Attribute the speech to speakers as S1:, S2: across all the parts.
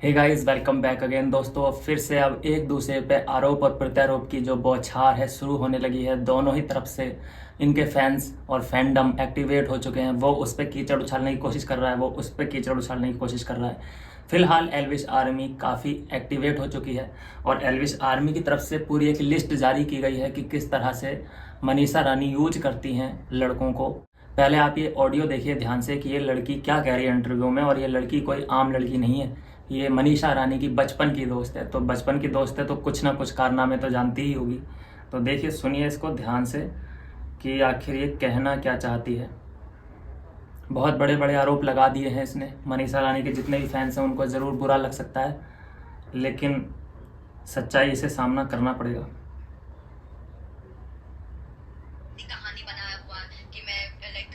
S1: हे guys, welcome back again दोस्तों। फिर से अब एक दूसरे पे आरोप और प्रत्यारोप की जो बौछार है शुरू होने लगी है। दोनों ही तरफ से इनके फैंस और फैंडम एक्टिवेट हो चुके हैं। वो उस पर कीचड़ उछालने की कोशिश कर रहा है, वो उस पर कीचड़ उछालने की कोशिश कर रहा है। फिलहाल एल्विश आर्मी काफ़ी एक्टिवेट हो चुकी है और एल्विश आर्मी की तरफ से पूरी एक लिस्ट जारी की गई है कि किस तरह से मनीषा रानी यूज करती हैं लड़कों को। पहले आप ये ऑडियो देखिए ध्यान से कि ये लड़की क्या कह रही है इंटरव्यू में। और ये लड़की कोई आम लड़की नहीं है, ये मनीषा रानी की बचपन की दोस्त है। तो बचपन की दोस्त है तो कुछ ना कुछ कारनामे तो जानती ही होगी। तो देखिए, सुनिए इसको ध्यान से कि आखिर ये कहना क्या चाहती है। बहुत बड़े बड़े आरोप लगा दिए हैं इसने। मनीषा रानी के जितने भी फैंस हैं उनको ज़रूर बुरा लग सकता है, लेकिन सच्चाई से सामना करना पड़ेगा।
S2: कहानी बनाया हुआ कि मैं लाइक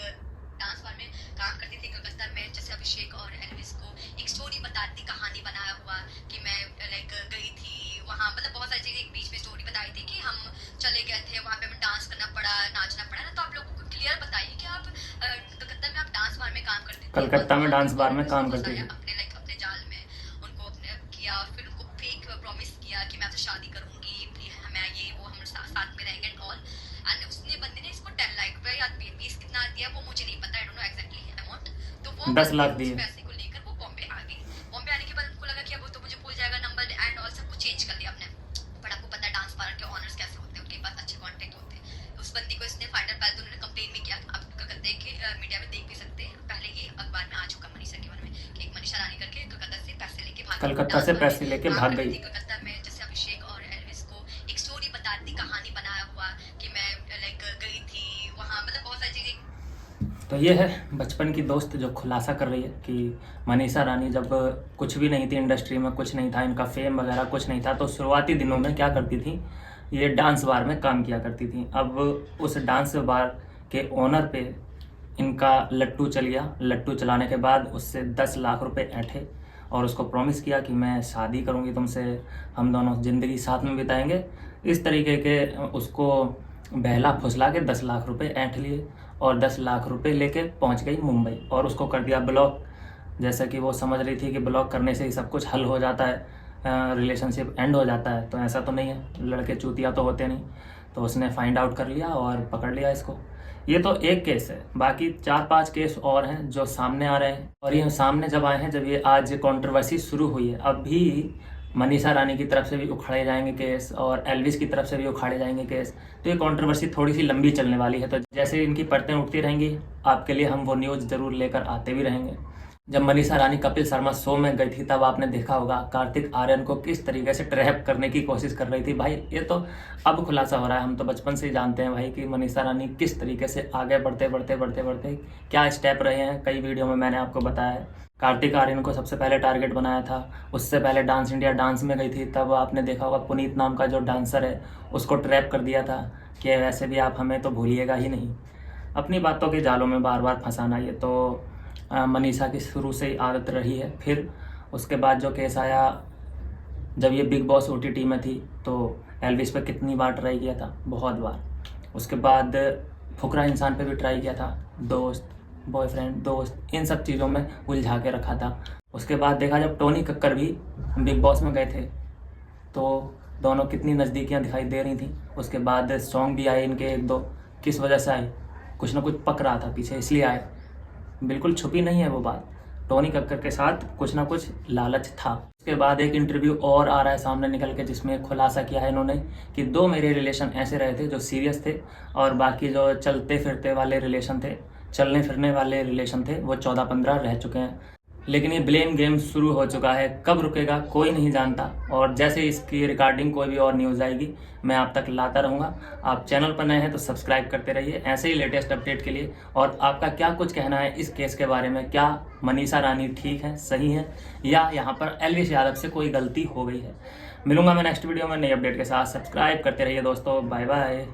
S2: डांस बार में काम करती थी कलकत्ता में, जैसे अभिषेक और एल्विस को एक स्टोरी बताती, कहानी बनाया हुआ कि मैं लाइक गई थी वहाँ, मतलब बहुत सारी चीजें एक बीच में स्टोरी बताई थी कि हम चले गए थे वहाँ पे, हमें डांस करना पड़ा, नाचना पड़ा ना। तो आप लोगों को क्लियर बताइए कि आप कलकत्ता में आप डांस बार में काम करते थे,
S1: कलकत्ता में डांस बार में काम करती थी।
S2: अपने लाइक अपने जाल में उनको अपने किया और फिर उनको फेक प्रॉमिस किया कि मैं आपसे शादी करूंगी, मैं ये वो हम साथ में रहेंगे एंड ऑल। एंड उसने बंदे ने इसको 10 लाख रुपए या 20 कितना दिया वो मुझे नहीं पता, I don't know exactly amount. तो वो
S1: 10 लाख दिए।
S2: पैसे को लेकर वो बॉम्बे आ गई। बॉम्बे आने के बाद उनको लगा कि अब वो तो मुझे भूल जाएगा, नंबर एंड ऑल सब कुछ चेंज कर लिया अपने। बट आपको पता है डांस पार्लर के ऑनर्स कैसे होते हैं, उनके पास अच्छे कॉन्टेक्ट होते हैं। उस बंदी को इसने फाइनल पहले तो उन्होंने कंप्लेन भी किया, आप कलकत्ता के मीडिया में देख भी सकते हैं, पहले ये अखबार में आ चुका मनीषा के बारे में कि एक मनीषा रानी करके कलकत्ता से पैसे लेके भाग
S1: गई।
S2: कलकत्ता में जैसे अभिषेक और एल्विस को एक स्टोरी बताती, कहानी बनाया हुआ कि मैं लाइक गई थी वहाँ, मतलब बहुत सारी चीजें।
S1: तो ये है बचपन की दोस्त जो खुलासा कर रही है कि मनीषा रानी जब कुछ भी नहीं थी, इंडस्ट्री में कुछ नहीं था, इनका फेम वगैरह कुछ नहीं था, तो शुरुआती दिनों में क्या करती थी, ये डांस बार में काम किया करती थी। अब उस डांस बार के ओनर पे इनका लट्टू चल गया। लट्टू चलाने के बाद उससे 10 लाख रुपए ऐंठे और उसको प्रॉमिस किया कि मैं शादी करूंगी तुमसे, हम दोनों ज़िंदगी साथ में बिताएंगे। इस तरीके के उसको बहला फुसला के 10 लाख रुपए ऐंठ लिए और 10 लाख रुपए लेके पहुंच गई मुंबई और उसको कर दिया ब्लॉक। जैसा कि वो समझ रही थी कि ब्लॉक करने से ही सब कुछ हल हो जाता है, रिलेशनशिप एंड हो जाता है। तो ऐसा तो नहीं है, लड़के चूतिया तो होते नहीं। तो उसने फाइंड आउट कर लिया और पकड़ लिया इसको। ये तो एक केस है, बाकी 4-5 केस और हैं जो सामने आ रहे हैं। और ये सामने जब आए हैं, जब ये आज कंट्रोवर्सी शुरू हुई है, अभी मनीषा रानी की तरफ से भी उखाड़े जाएंगे केस और एल्विस की तरफ से भी उखाड़े जाएंगे केस। तो ये कंट्रोवर्सी थोड़ी सी लंबी चलने वाली है। तो जैसे इनकी परतें उठती रहेंगी, आपके लिए हम वो न्यूज़ जरूर लेकर आते भी रहेंगे। जब मनीषा रानी कपिल शर्मा शो में गई थी तब आपने देखा होगा कार्तिक आर्यन को किस तरीके से ट्रैप करने की कोशिश कर रही थी। भाई ये तो अब खुलासा हो रहा है, हम तो बचपन से ही जानते हैं भाई कि मनीषा रानी किस तरीके से आगे बढ़ते बढ़ते बढ़ते बढ़ते क्या स्टेप रहे हैं। कई वीडियो में मैंने आपको बताया है। कार्तिक आर्यन को सबसे पहले टारगेट बनाया था, उससे पहले डांस इंडिया डांस में गई थी, तब आपने देखा होगा पुनीत नाम का जो डांसर है उसको ट्रैप कर दिया था कि वैसे भी आप हमें तो भूलिएगा ही नहीं। अपनी बातों के जालों में बार बार फंसाना, ये तो मनीषा की शुरू से ही आदत रही है। फिर उसके बाद जो केस आया, जब ये बिग बॉस OTT में थी तो एल्विस पे कितनी बार ट्राई किया था, बहुत बार। उसके बाद फुकरा इंसान पे भी ट्राई किया था, दोस्त बॉयफ्रेंड दोस्त इन सब चीज़ों में उलझा के रखा था। उसके बाद देखा जब टोनी कक्कर भी बिग बॉस में गए थे तो दोनों कितनी नज़दीकियाँ दिखाई दे रही थी। उसके बाद सॉन्ग भी आए इनके 1-2, किस वजह से आए, कुछ ना कुछ पक रहा था पीछे इसलिए आए। बिल्कुल छुपी नहीं है वो बात, टोनी कक्कर के साथ कुछ ना कुछ लालच था। उसके बाद एक इंटरव्यू और आ रहा है सामने निकल के जिसमें खुलासा किया है इन्होंने कि 2 मेरे रिलेशन ऐसे रहे थे जो सीरियस थे और बाकी जो चलते फिरते वाले रिलेशन थे, चलने फिरने वाले रिलेशन थे, वो 14-15 रह चुके हैं। लेकिन ये ब्लेम गेम शुरू हो चुका है, कब रुकेगा कोई नहीं जानता। और जैसे इसकी रिकॉर्डिंग कोई भी और न्यूज़ आएगी मैं आप तक लाता रहूँगा। आप चैनल पर नए हैं तो सब्सक्राइब करते रहिए ऐसे ही लेटेस्ट अपडेट के लिए। और आपका क्या कुछ कहना है इस केस के बारे में, क्या मनीषा रानी ठीक है, सही है, या यहाँ पर एल्विश यादव से कोई गलती हो गई है। मिलूंगा मैं नेक्स्ट वीडियो में नई अपडेट के साथ। सब्सक्राइब करते रहिए दोस्तों, बाय बाय।